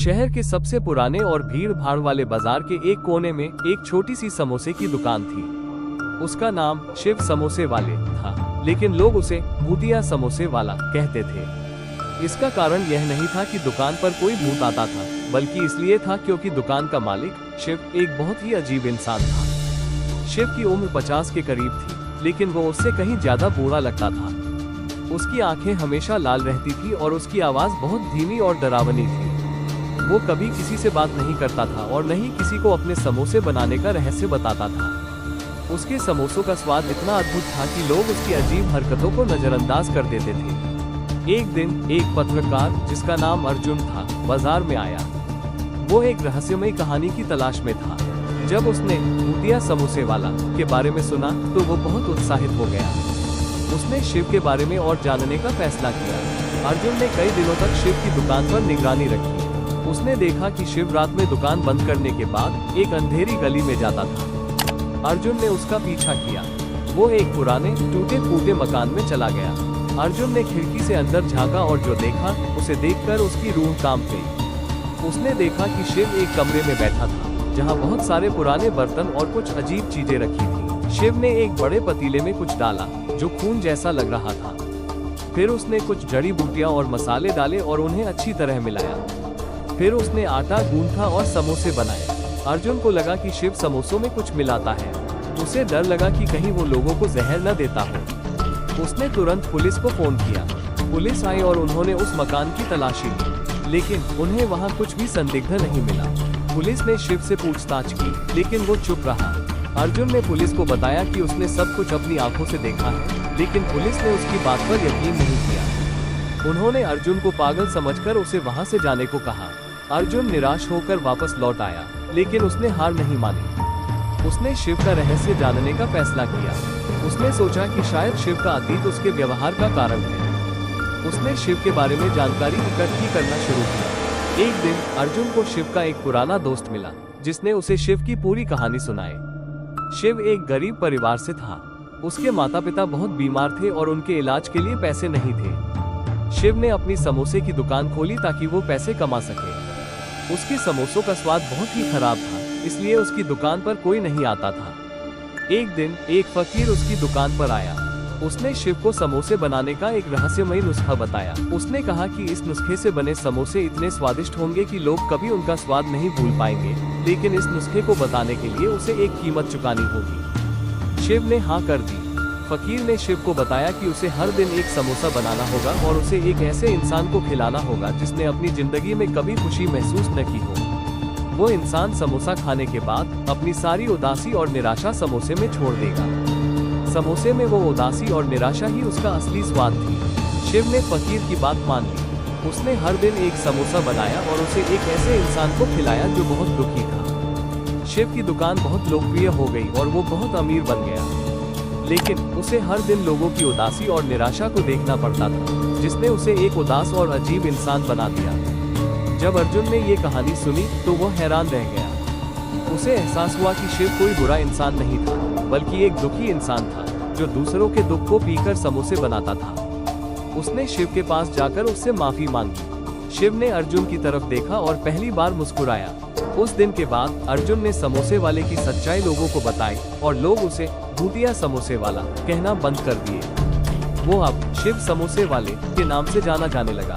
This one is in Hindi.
शहर के सबसे पुराने और भीड़ भाड़ वाले बाजार के एक कोने में एक छोटी सी समोसे की दुकान थी। उसका नाम शिव समोसे वाले था, लेकिन लोग उसे भूतिया समोसे वाला कहते थे। इसका कारण यह नहीं था कि दुकान पर कोई भूत आता था, बल्कि इसलिए था क्योंकि दुकान का मालिक शिव एक बहुत ही अजीब इंसान था। शिव की उम्र 50 के करीब थी, लेकिन वो उससे कहीं ज्यादा बूढ़ा लगता था। उसकी आंखें हमेशा लाल रहती थी और उसकी आवाज बहुत धीमी और डरावनी थी। वो कभी किसी से बात नहीं करता था और न ही किसी को अपने समोसे बनाने का रहस्य बताता था। उसके समोसों का स्वाद इतना अद्भुत था कि लोग उसकी अजीब हरकतों को नजरअंदाज कर देते थे। एक दिन एक पत्रकार जिसका नाम अर्जुन था, बाजार में आया। वो एक रहस्यमयी कहानी की तलाश में था। जब उसने भूतिया समोसे वाला के बारे में सुना तो वो बहुत उत्साहित हो गया। उसने शिव के बारे में और जानने का फैसला किया। अर्जुन ने कई दिनों तक शिव की दुकान पर निगरानी रखी। उसने देखा कि शिव रात में दुकान बंद करने के बाद एक अंधेरी गली में जाता था। अर्जुन ने उसका पीछा किया। वो एक पुराने टूटे फूटे मकान में चला गया। अर्जुन ने खिड़की से अंदर झांका और जो देखा उसे देखकर उसकी रूह कांप गई। उसने देखा कि शिव एक कमरे में बैठा था, जहां बहुत सारे पुराने बर्तन और कुछ अजीब चीजें रखी थी। शिव ने एक बड़े पतीले में कुछ डाला जो खून जैसा लग रहा था। फिर उसने कुछ जड़ी बूटियां और मसाले डाले और उन्हें अच्छी तरह मिलाया। फिर उसने आटा गूंथा और समोसे बनाए। अर्जुन को लगा कि शिव समोसों में कुछ मिलाता है। उसे डर लगा कि कहीं वो लोगों को जहर न देता हो। उसने तुरंत पुलिस को फोन किया। पुलिस आई और उन्होंने उस मकान की तलाशी ली, लेकिन उन्हें वहाँ कुछ भी संदिग्ध नहीं मिला। पुलिस ने शिव से पूछताछ की, लेकिन वो चुप रहा। अर्जुन ने पुलिस को बताया कि उसने सब कुछ अपनी आंखों से देखा है, लेकिन पुलिस ने उसकी बात पर यकीन नहीं किया। उन्होंने अर्जुन को पागल समझकर उसे वहाँ से जाने को कहा। अर्जुन निराश होकर वापस लौट आया, लेकिन उसने हार नहीं मानी। उसने शिव का रहस्य जानने का फैसला किया। उसने सोचा कि शायद शिव का अतीत उसके व्यवहार का कारण है। उसने शिव के बारे में जानकारी इकट्ठी करना शुरू किया। एक दिन अर्जुन को शिव का एक पुराना दोस्त मिला, जिसने उसे शिव की पूरी कहानी सुनाई। शिव एक गरीब परिवार से था। उसके माता पिता बहुत बीमार थे और उनके इलाज के लिए पैसे नहीं थे। शिव ने अपनी समोसे की दुकान खोली ताकि वो पैसे कमा सके। उसके समोसों का स्वाद बहुत ही खराब था, इसलिए उसकी दुकान पर कोई नहीं आता था। एक दिन एक फकीर उसकी दुकान पर आया। उसने शिव को समोसे बनाने का एक रहस्यमयी नुस्खा बताया। उसने कहा कि इस नुस्खे से बने समोसे इतने स्वादिष्ट होंगे कि लोग कभी उनका स्वाद नहीं भूल पाएंगे, लेकिन इस नुस्खे को बताने के लिए उसे एक कीमत चुकानी होगी। शिव ने हाँ कर दी। फकीर ने शिव को बताया कि उसे हर दिन एक समोसा बनाना होगा और उसे एक ऐसे इंसान को खिलाना होगा जिसने अपनी जिंदगी में कभी खुशी महसूस न की हो। वो इंसान समोसा खाने के बाद अपनी सारी उदासी और निराशा समोसे में छोड़ देगा। समोसे में वो उदासी और निराशा ही उसका असली स्वाद थी। शिव ने फकीर की बात मान ली। उसने हर दिन एक समोसा बनाया और उसे एक ऐसे इंसान को खिलाया जो बहुत दुखी था। शिव की दुकान बहुत लोकप्रिय हो गई और वो बहुत अमीर बन गया, लेकिन उसे हर दिन लोगों की उदासी और निराशा को देखना पड़ता था, जिसने उसे एक उदास और अजीब इंसान बना दिया। जब अर्जुन ने ये कहानी सुनी तो वो हैरान रह गया। उसे एहसास हुआ कि शिव कोई बुरा इंसान नहीं था, बल्कि एक दुखी इंसान था जो दूसरों के दुख को पीकर समोसे बनाता था। उसने शिव के पास जाकर उससे माफी मांगी। शिव ने अर्जुन की तरफ देखा और पहली बार मुस्कुराया। उस दिन के बाद अर्जुन ने समोसे वाले की सच्चाई लोगों को बताई और लोग उसे भूतिया समोसे वाला कहना बंद कर दिए। वो अब शिव समोसे वाले के नाम से जाना जाने लगा।